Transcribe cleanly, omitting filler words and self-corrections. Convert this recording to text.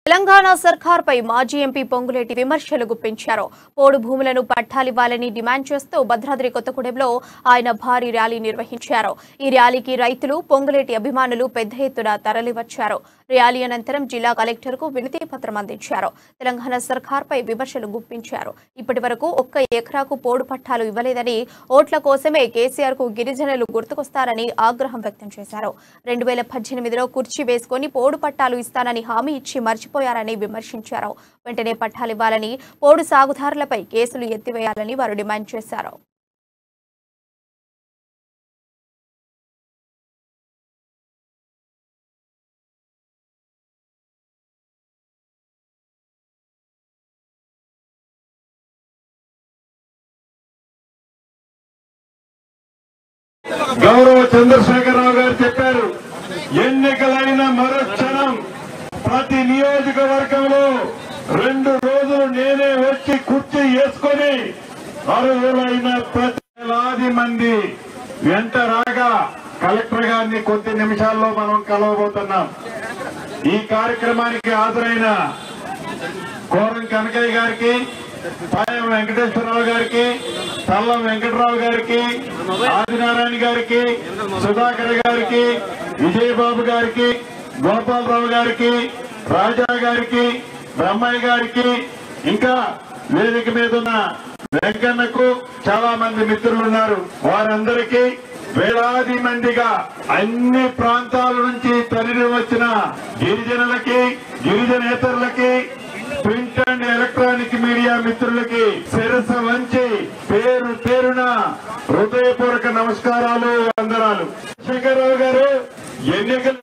తెలంగాణ సర్కార్పై మాజీ ఎంపీ పొంగులేటి విమర్శలు గుప్పించారు. పోడు భూములను పట్టాలివ్వాలని డిమాండ్ చేస్తూ భద్రాద్రి కొత్తగూడెంలో ఆయన భారీ ర్యాలీ నిర్వహించారు. ఈ ర్యాలీకి రైతులు, పొంగులేటి అభిమానులు పెద్ద ఎత్తున తరలివచ్చారు. ర్యాలీ అనంతరం జిల్లా కలెక్టర్కు వినతి పత్రం అందించారు. తెలంగాణ సర్కార్పై విమర్శలు గుప్పించారు. ఇప్పటి వరకు 1 ఎకరాకు పోడు పట్టాలు ఇవ్వలేదని, ఓట్ల కోసమే కేసీఆర్కు గిరిజనులు గుర్తుకొస్తారని ఆగ్రహం వ్యక్తం చేశారు. 2018లో కుర్చీ వేసుకుని పోడు పట్టాలు ఇస్తానని హామీ ఇచ్చి మర్చిపోయారని విమర్శించారు. వెంటనే పట్టాలివ్వాలని, పోడు సాగుదారులపై కేసులు ఎత్తివేయాలని వారు డిమాండ్ చేశారు. గౌరవ చంద్రశేఖరరావు గారు చెప్పారు, ఎన్నికలైన మరుక్షణం ప్రతి నియోజకవర్గంలో 2 రోజులు నేనే వచ్చి కుర్చీ వేసుకొని అర్హులైన ప్రతి వేలాది మంది వెంట రాగా కలెక్టర్ గారిని కొద్ది నిమిషాల్లో మనం కలవబోతున్నాం. ఈ కార్యక్రమానికి హాజరైన కోరం కనకయ్య గారికి, పాయం వెంకటేశ్వరరావు గారికి, తల్లం వెంకటరావు గారికి, ఆదినారాయణ గారికి, సుధాకర్ గారికి, విజయబాబు గారికి, గోపాలరావు గారికి, రాజా గారికి, బ్రహ్మయ్య గారికి, ఇంకా వేదిక మీద ఉన్న వెంకన్నకు చాలా మంది మిత్రులు ఉన్నారు. వారందరికీ వేలాది మందిగా అన్ని ప్రాంతాల నుంచి తరలి వచ్చిన గిరిజనులకి, గిరిజనేతరులకి, ప్రింట్ అండ్ ఎలక్ట్రానిక్ మీడియా మిత్రులకి శిరస్సు వంచి పేరు పేరున హృదయపూర్వక నమస్కారాలు, వందనాలు. శేఖరరావు గారు ఎన్నికలు